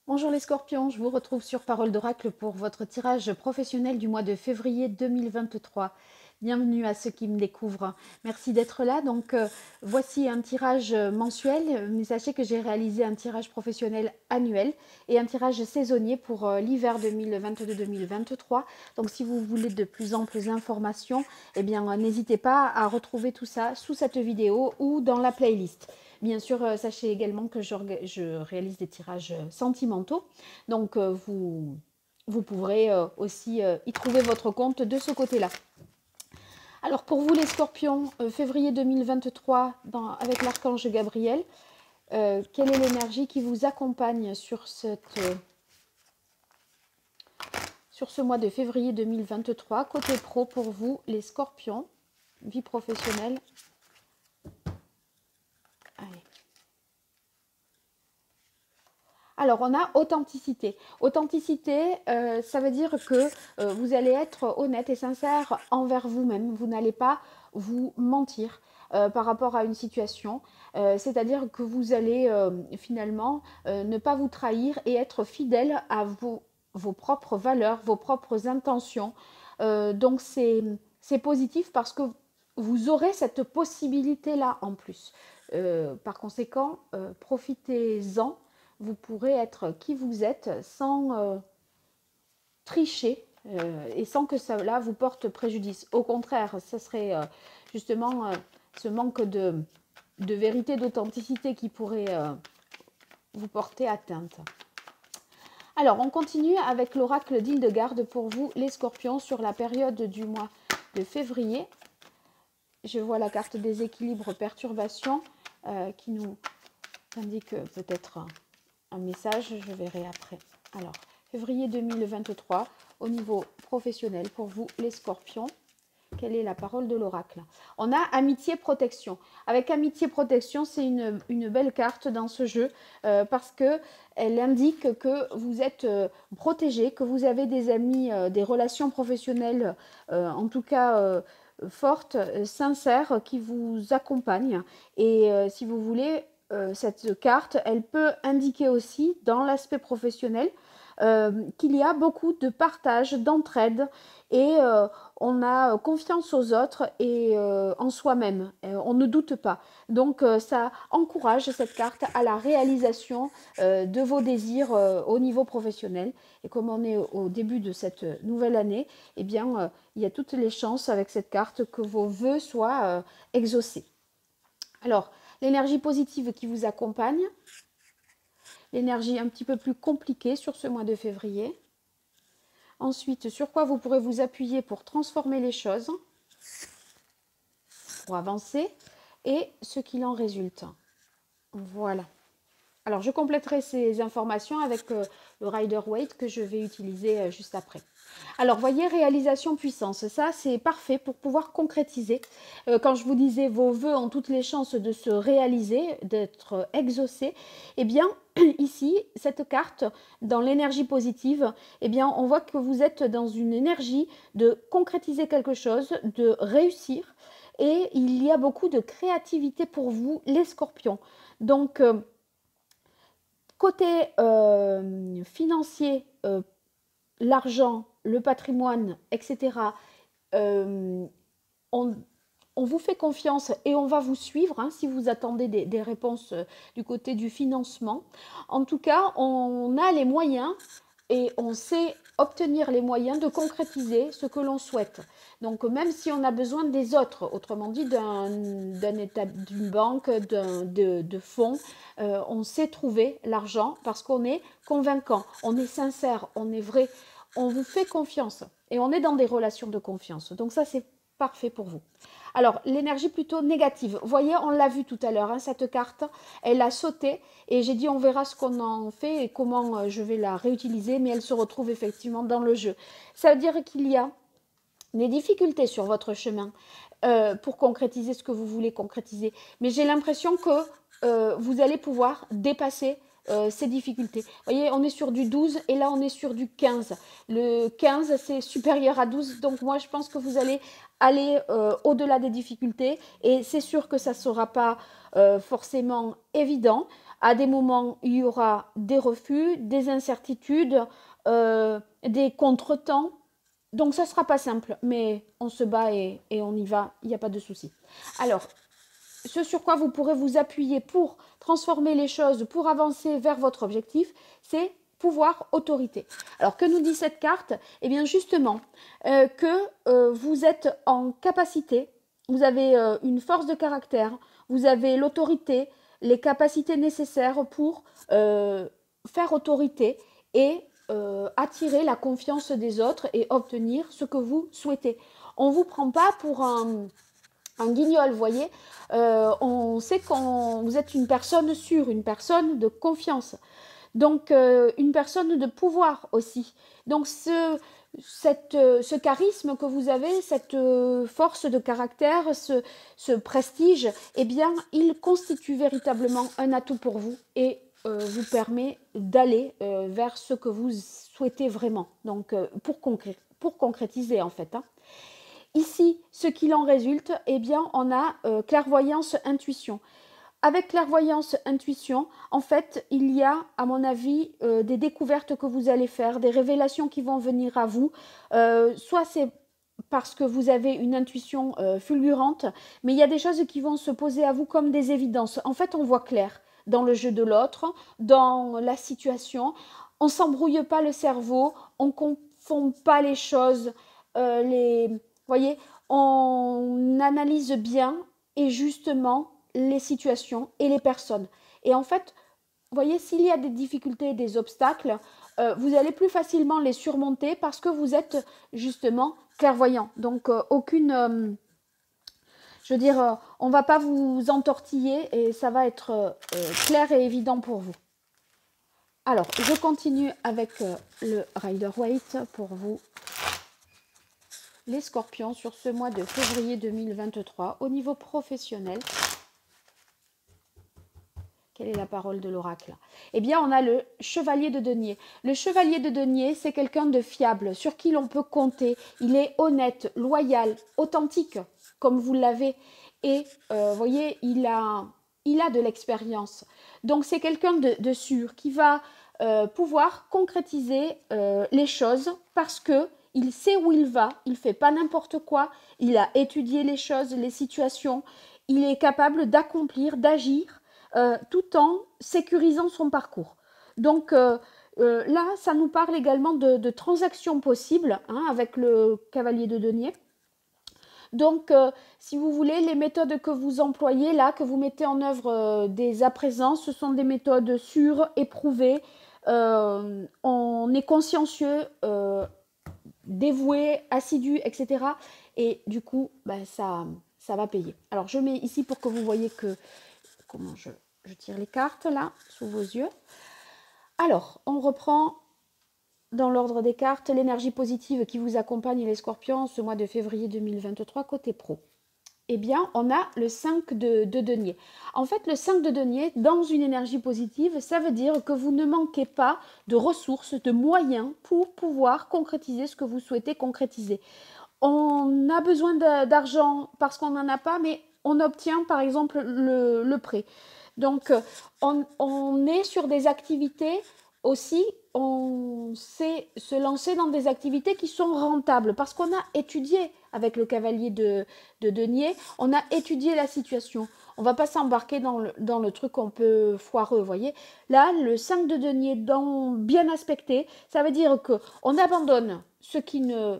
Bonjour les scorpions, je vous retrouve sur Parole d'Oracle pour votre tirage professionnel du mois de février 2023. Bienvenue à ceux qui me découvrent. Merci d'être là. Voici un tirage mensuel, mais sachez que j'ai réalisé un tirage professionnel annuel et un tirage saisonnier pour l'hiver 2022-2023. Donc si vous voulez de plus amples informations, eh bien n'hésitez pas à retrouver tout ça sous cette vidéo ou dans la playlist. Bien sûr, sachez également que je réalise des tirages sentimentaux. Donc, vous pourrez aussi y trouver votre compte de ce côté-là. Alors, pour vous les scorpions, février 2023, avec l'archange Gabriel, quelle est l'énergie qui vous accompagne sur ce mois de février 2023, côté pro pour vous les scorpions, vie professionnelle? Allez. Alors, on a authenticité. Authenticité, ça veut dire que vous allez être honnête et sincère envers vous-même. Vous n'allez pas vous mentir par rapport à une situation. C'est-à-dire que vous allez finalement ne pas vous trahir et être fidèle à vos propres valeurs, vos propres intentions. Donc, c'est positif parce que vous aurez cette possibilité-là en plus. Par conséquent, profitez-en. Vous pourrez être qui vous êtes sans tricher et sans que cela vous porte préjudice. Au contraire, ce serait justement ce manque de vérité, d'authenticité qui pourrait vous porter atteinte. Alors, on continue avec l'oracle d'Hildegarde pour vous, les scorpions, sur la période du mois de février. Je vois la carte des équilibres perturbations qui nous indique peut-être un message, je verrai après. Alors, février 2023, au niveau professionnel, pour vous, les scorpions, quelle est la parole de l'oracle? On a amitié protection. Avec amitié protection, c'est une belle carte dans ce jeu parce que elle indique que vous êtes protégé, que vous avez des amis, des relations professionnelles, en tout cas fortes, sincères, qui vous accompagnent. Et si vous voulez, cette carte, elle peut indiquer aussi dans l'aspect professionnel qu'il y a beaucoup de partage, d'entraide et on a confiance aux autres et en soi-même. On ne doute pas. Donc ça encourage cette carte à la réalisation de vos désirs au niveau professionnel. Et comme on est au début de cette nouvelle année, eh bien il y a toutes les chances avec cette carte que vos vœux soient exaucés. Alors, l'énergie positive qui vous accompagne, l'énergie un petit peu plus compliquée sur ce mois de février. Ensuite, sur quoi vous pourrez vous appuyer pour transformer les choses, pour avancer, et ce qu'il en résulte. Voilà. Alors, je compléterai ces informations avec le Rider-Waite que je vais utiliser juste après. Alors, voyez, réalisation puissance, ça c'est parfait pour pouvoir concrétiser. Quand je vous disais vos vœux ont toutes les chances de se réaliser, d'être exaucés, eh bien, ici, cette carte, dans l'énergie positive, eh bien, on voit que vous êtes dans une énergie de concrétiser quelque chose, de réussir, et il y a beaucoup de créativité pour vous, les scorpions. Donc, côté financier, l'argent, le patrimoine, etc., on, on vous fait confiance et on va vous suivre hein, si vous attendez des réponses du côté du financement. En tout cas, on a les moyens et on sait obtenir les moyens de concrétiser ce que l'on souhaite. Donc même si on a besoin des autres, autrement dit d'une banque, de fonds, on sait trouver l'argent parce qu'on est convaincant, on est sincère, on est vrai, on vous fait confiance et on est dans des relations de confiance. Donc ça c'est parfait pour vous. Alors, l'énergie plutôt négative. Vous voyez, on l'a vu tout à l'heure, hein, cette carte, elle a sauté et j'ai dit on verra ce qu'on en fait et comment je vais la réutiliser, mais elle se retrouve effectivement dans le jeu. Ça veut dire qu'il y a des difficultés sur votre chemin pour concrétiser ce que vous voulez concrétiser. Mais j'ai l'impression que vous allez pouvoir dépasser ces difficultés. Vous voyez, on est sur du 12 et là on est sur du 15. Le 15 c'est supérieur à 12, donc moi je pense que vous allez aller au-delà des difficultés et c'est sûr que ça ne sera pas forcément évident À des moments, il y aura des refus, des incertitudes, des contretemps. Donc, ça ne sera pas simple, mais on se bat et on y va, il n'y a pas de souci. Alors, ce sur quoi vous pourrez vous appuyer pour transformer les choses, pour avancer vers votre objectif, c'est pouvoir, autorité. Alors, que nous dit cette carte? Eh bien, justement, que vous êtes en capacité, vous avez une force de caractère, vous avez l'autorité, les capacités nécessaires pour faire autorité et attirer la confiance des autres et obtenir ce que vous souhaitez. On ne vous prend pas pour un guignol, vous voyez. On sait que vous êtes une personne sûre, une personne de confiance. Donc, une personne de pouvoir aussi. Donc, ce charisme que vous avez, cette force de caractère, ce prestige, eh bien, il constitue véritablement un atout pour vous et vous permet d'aller vers ce que vous souhaitez vraiment. Donc, pour concrétiser, en fait. Hein. Ici, ce qu'il en résulte, eh bien, on a clairvoyance, intuition. Avec clairvoyance, intuition, en fait, il y a, à mon avis, des découvertes que vous allez faire, des révélations qui vont venir à vous. Soit c'est parce que vous avez une intuition fulgurante, mais il y a des choses qui vont se poser à vous comme des évidences. En fait, on voit clair dans le jeu de l'autre, dans la situation. On ne s'embrouille pas le cerveau, on ne confond pas les choses, voyez, on analyse bien et justement les situations et les personnes. Et en fait, vous voyez, s'il y a des difficultés, des obstacles, vous allez plus facilement les surmonter parce que vous êtes justement clairvoyant. Donc, je veux dire, on ne va pas vous entortiller et ça va être clair et évident pour vous. Alors, je continue avec le Rider-Waite pour vous. Les scorpions sur ce mois de février 2023 au niveau professionnel. Quelle est la parole de l'oracle? Eh bien, on a le chevalier de denier. Le chevalier de denier, c'est quelqu'un de fiable, sur qui l'on peut compter. Il est honnête, loyal, authentique, comme vous l'avez. Et, vous voyez, il a de l'expérience. Donc, c'est quelqu'un de sûr qui va pouvoir concrétiser les choses parce que il sait où il va, il ne fait pas n'importe quoi, il a étudié les choses, les situations, il est capable d'accomplir, d'agir, tout en sécurisant son parcours. Donc là, ça nous parle également de transactions possibles hein, avec le cavalier de denier. Donc, si vous voulez, les méthodes que vous employez là, que vous mettez en œuvre dès à présent, ce sont des méthodes sûres, éprouvées. On est consciencieux, dévoué, assidu, etc. Et du coup, ben, ça va payer. Alors, je mets ici pour que vous voyez que comment je tire les cartes là, sous vos yeux. Alors, on reprend dans l'ordre des cartes l'énergie positive qui vous accompagne les scorpions ce mois de février 2023 côté pro. Eh bien, on a le 5 de denier. En fait, le 5 de denier, dans une énergie positive, ça veut dire que vous ne manquez pas de ressources, de moyens pour pouvoir concrétiser ce que vous souhaitez concrétiser. On a besoin d'argent parce qu'on n'en a pas, mais on obtient par exemple le prêt. Donc, on est sur des activités aussi, on sait se lancer dans des activités qui sont rentables parce qu'on a étudié avec le cavalier de denier, on a étudié la situation. On ne va pas s'embarquer dans le truc un peu foireux, vous voyez. Là, le 5 de denier bien aspecté, ça veut dire qu'on abandonne ce qui ne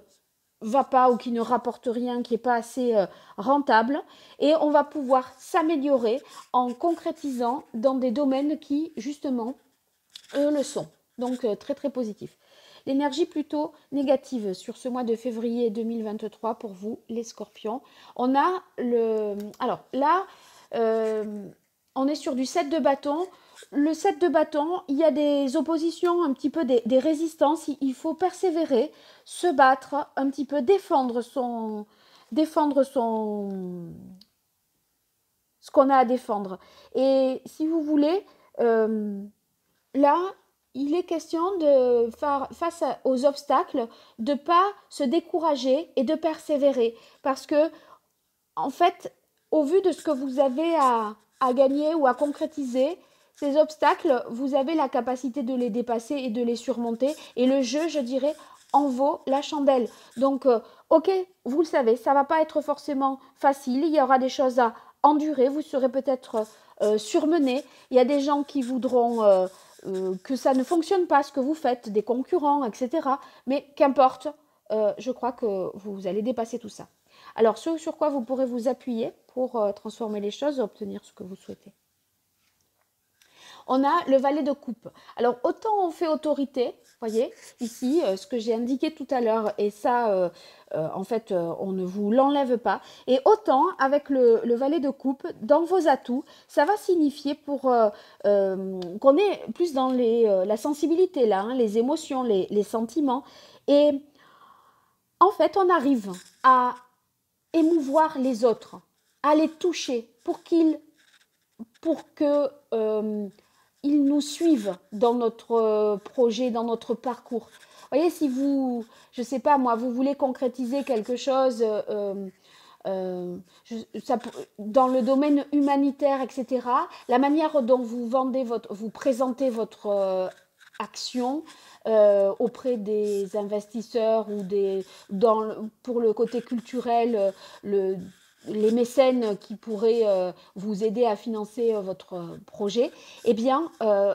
va pas ou qui ne rapporte rien, qui n'est pas assez rentable, et on va pouvoir s'améliorer en concrétisant dans des domaines qui, justement, eux le sont. Donc, très très positif. L'énergie plutôt négative sur ce mois de février 2023 pour vous, les scorpions. On a le... Alors là, on est sur du 7 de bâton. Le 7 de bâton, il y a des oppositions, un petit peu des résistances. Il faut persévérer, se battre, un petit peu défendre ce qu'on a à défendre. Et si vous voulez, là, il est question de faire face aux obstacles, de ne pas se décourager et de persévérer. Parce que, en fait, au vu de ce que vous avez à gagner ou à concrétiser, ces obstacles, vous avez la capacité de les dépasser et de les surmonter. Et le jeu, je dirais, en vaut la chandelle. Donc, ok, vous le savez, ça ne va pas être forcément facile. Il y aura des choses à endurer. Vous serez peut-être surmené. Il y a des gens qui voudront que ça ne fonctionne pas, ce que vous faites, des concurrents, etc. Mais qu'importe, je crois que vous allez dépasser tout ça. Alors, ce sur quoi vous pourrez vous appuyer pour transformer les choses et obtenir ce que vous souhaitez. On a le valet de coupe. Alors, autant on fait autorité, voyez, ici, ce que j'ai indiqué tout à l'heure, et ça, en fait, on ne vous l'enlève pas. Et autant, avec le valet de coupe, dans vos atouts, ça va signifier pour qu'on est plus dans la sensibilité, là, hein, les émotions, les sentiments. Et en fait, on arrive à émouvoir les autres, à les toucher pour que ils nous suivent dans notre projet, dans notre parcours. Vous voyez, si vous, je ne sais pas moi, vous voulez concrétiser quelque chose dans le domaine humanitaire, etc., la manière dont vous vous présentez votre action auprès des investisseurs ou pour le côté culturel, les mécènes qui pourraient vous aider à financer votre projet, eh bien,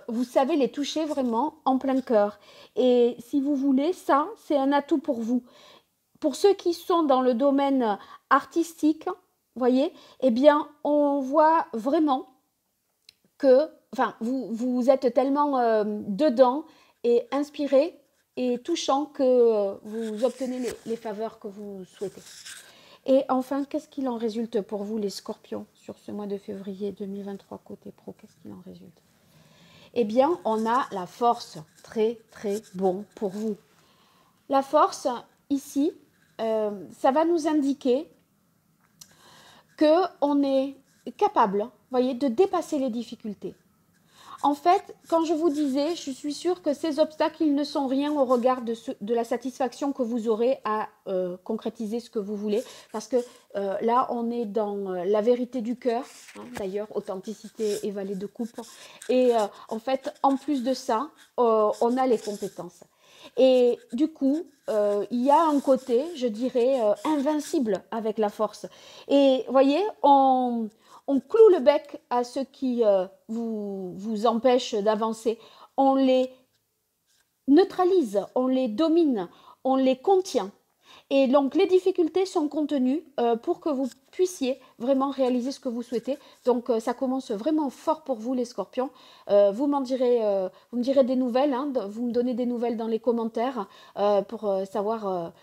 vous savez les toucher vraiment en plein cœur. Et si vous voulez, ça, c'est un atout pour vous. Pour ceux qui sont dans le domaine artistique, voyez, eh bien, on voit vraiment que, enfin, vous êtes tellement dedans et inspiré et touchant que vous obtenez les faveurs que vous souhaitez. Et enfin, qu'est-ce qu'il en résulte pour vous, les scorpions, sur ce mois de février 2023, côté pro, qu'est-ce qu'il en résulte? Eh bien, on a la force, très, très bon pour vous. La force, ici, ça va nous indiquer qu'on est capable, voyez, de dépasser les difficultés. En fait, quand je vous disais, je suis sûre que ces obstacles, ils ne sont rien au regard de la satisfaction que vous aurez à concrétiser ce que vous voulez. Parce que là, on est dans la vérité du cœur, hein, d'ailleurs, authenticité et valet de coupe. Et en fait, en plus de ça, on a les compétences. Et du coup, il y a un côté, je dirais, invincible avec la force. Et vous voyez, on cloue le bec à ceux qui vous empêchent d'avancer. On les neutralise, on les domine, on les contient. Et donc, les difficultés sont contenues pour que vous puissiez vraiment réaliser ce que vous souhaitez. Donc, ça commence vraiment fort pour vous, les scorpions. Vous me direz des nouvelles, hein, vous me donnez des nouvelles dans les commentaires pour savoir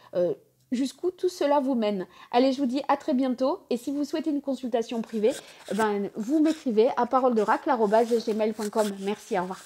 jusqu'où tout cela vous mène. Allez, je vous dis à très bientôt. Et si vous souhaitez une consultation privée, vous m'écrivez à parolederacle@gmail.com. Merci, au revoir.